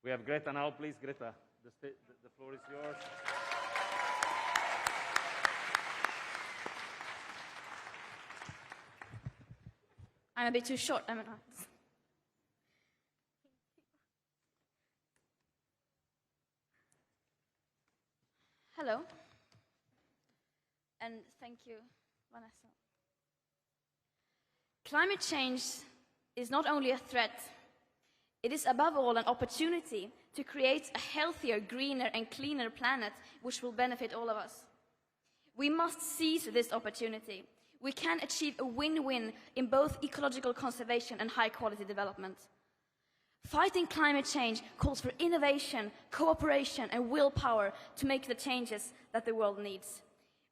We have Greta now, please. Greta, the floor is yours. I'm a bit too short, am I not? Hello, and thank you, Vanessa. Climate change is not only a threat, it is above all an opportunity to create a healthier, greener and cleaner planet which will benefit all of us. We must seize this opportunity. We can achieve a win-win in both ecological conservation and high-quality development. Fighting climate change calls for innovation, cooperation and willpower to make the changes that the world needs.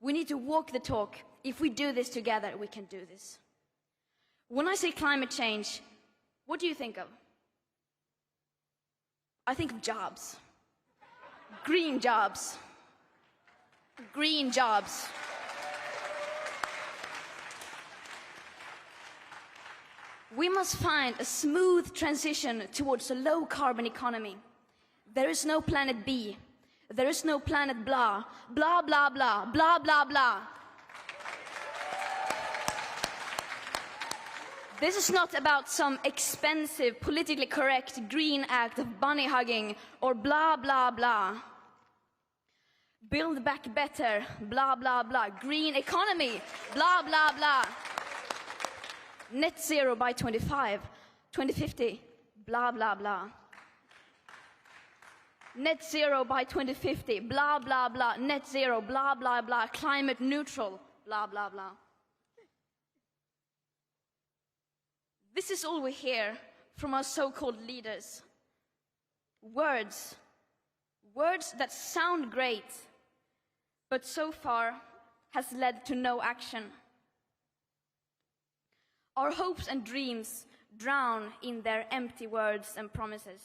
We need to walk the talk. If we do this together, we can do this. When I say climate change, what do you think of? I think of jobs. Green jobs. Green jobs. We must find a smooth transition towards a low-carbon economy. There is no planet B. There is no planet blah, blah, blah, blah, blah, blah, blah. This is not about some expensive, politically correct green act of bunny hugging or blah, blah, blah. Build back better, blah, blah, blah. Green economy, blah, blah, blah. Net zero by 2050, blah, blah, blah. Net zero by 2050, blah, blah, blah. Net zero, blah, blah, blah. Climate neutral, blah, blah, blah. This is all we hear from our so-called leaders. Words. Words that sound great, but so far has led to no action. Our hopes and dreams drown in their empty words and promises.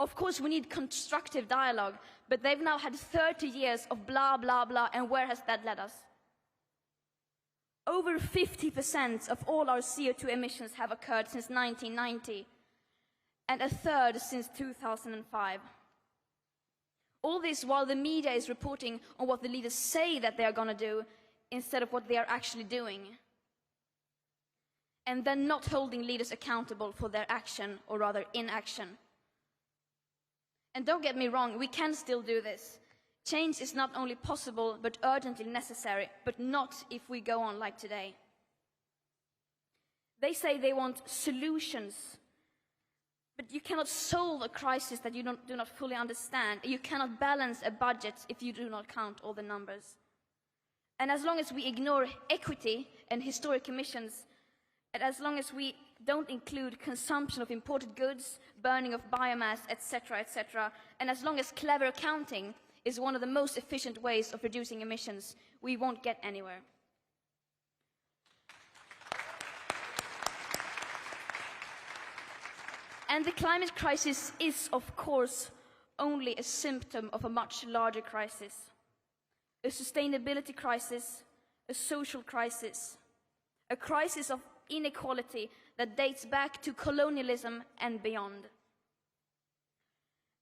Of course, we need constructive dialogue, but they've now had 30 years of blah, blah, blah, and where has that led us? Over 50% of all our CO2 emissions have occurred since 1990, and a third since 2005. All this while the media is reporting on what the leaders say that they are going to do, instead of what they are actually doing. And then not holding leaders accountable for their action, or rather inaction. And don't get me wrong, we can still do this. Change is not only possible, but urgently necessary, but not if we go on like today. They say they want solutions, but you cannot solve a crisis that you do not fully understand. You cannot balance a budget if you do not count all the numbers. And as long as we ignore equity and historic emissions, and as long as we don't include consumption of imported goods, burning of biomass, etc., etc., and as long as clever accounting is one of the most efficient ways of reducing emissions, we won't get anywhere. And the climate crisis is, of course, only a symptom of a much larger crisis. A sustainability crisis, a social crisis, a crisis of inequality that dates back to colonialism and beyond.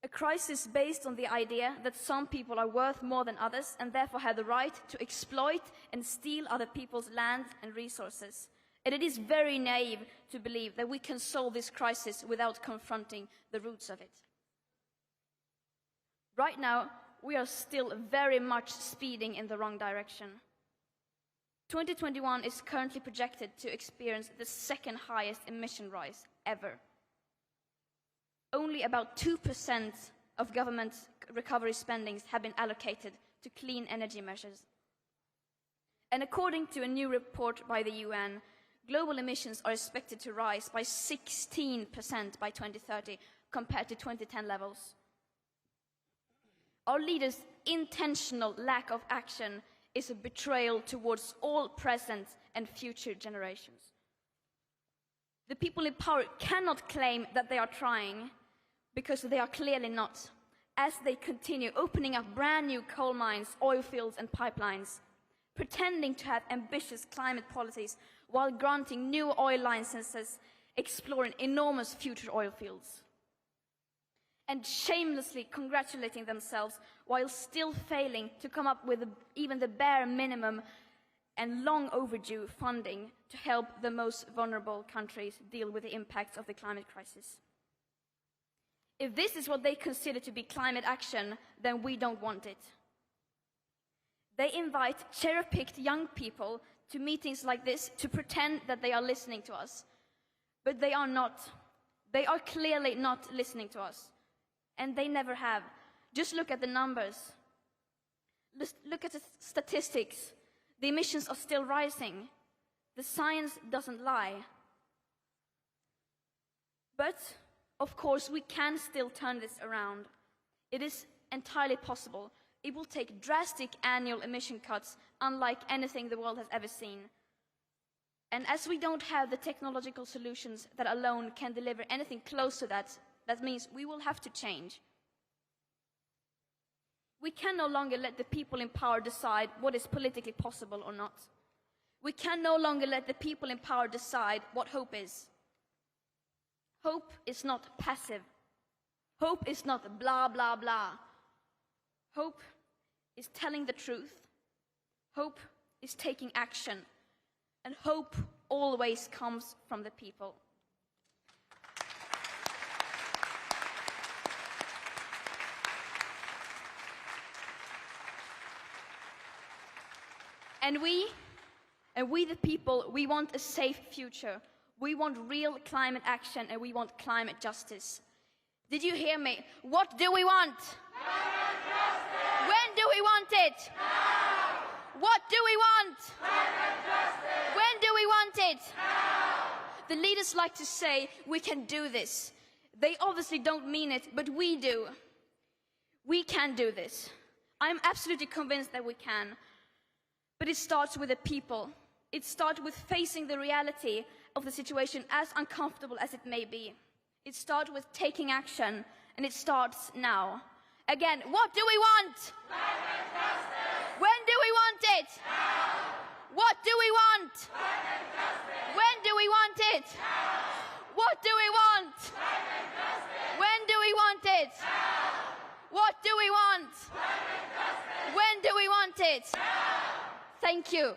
A crisis based on the idea that some people are worth more than others and therefore have the right to exploit and steal other people's land and resources. And it is very naive to believe that we can solve this crisis without confronting the roots of it. Right now, we are still very much speeding in the wrong direction. 2021 is currently projected to experience the second highest emission rise ever. Only about 2% of government recovery spendings have been allocated to clean energy measures. And according to a new report by the UN, global emissions are expected to rise by 16% by 2030 compared to 2010 levels. Our leaders' intentional lack of action is a betrayal towards all present and future generations. The people in power cannot claim that they are trying, because they are clearly not, as they continue opening up brand new coal mines, oil fields and pipelines, pretending to have ambitious climate policies while granting new oil licenses, exploring enormous future oil fields. and shamelessly congratulating themselves while still failing to come up with even the bare minimum and long overdue funding to help the most vulnerable countries deal with the impacts of the climate crisis. If this is what they consider to be climate action, then we don't want it. They invite cherry-picked young people to meetings like this to pretend that they are listening to us. But they are not. They are clearly not listening to us. And they never have. Just look at the numbers. Look at the statistics. The emissions are still rising. The science doesn't lie. But, of course, we can still turn this around. It is entirely possible. It will take drastic annual emission cuts unlike anything the world has ever seen. And as we don't have the technological solutions that alone can deliver anything close to that, that means we will have to change. We can no longer let the people in power decide what is politically possible or not. We can no longer let the people in power decide what hope is. Hope is not passive. Hope is not blah, blah, blah. Hope is telling the truth. Hope is taking action. And hope always comes from the people. And we the people, we want a safe future. We want real climate action and we want climate justice. Did you hear me? What do we want? Climate justice! When do we want it? Now! What do we want? Climate justice! When do we want it? Now! The leaders like to say, we can do this. They obviously don't mean it, but we do. We can do this. I'm absolutely convinced that we can. But it starts with the people. It starts with facing the reality of the situation, as uncomfortable as it may be. It starts with taking action, and it starts now. Again, what do we want? Climate justice! When do we want it? Now! What do we want? Climate justice! When do we want it? Now! What do we want? Climate justice! When do we want it? Now! What do we want? Climate justice! When do we want it? Now! Thank you.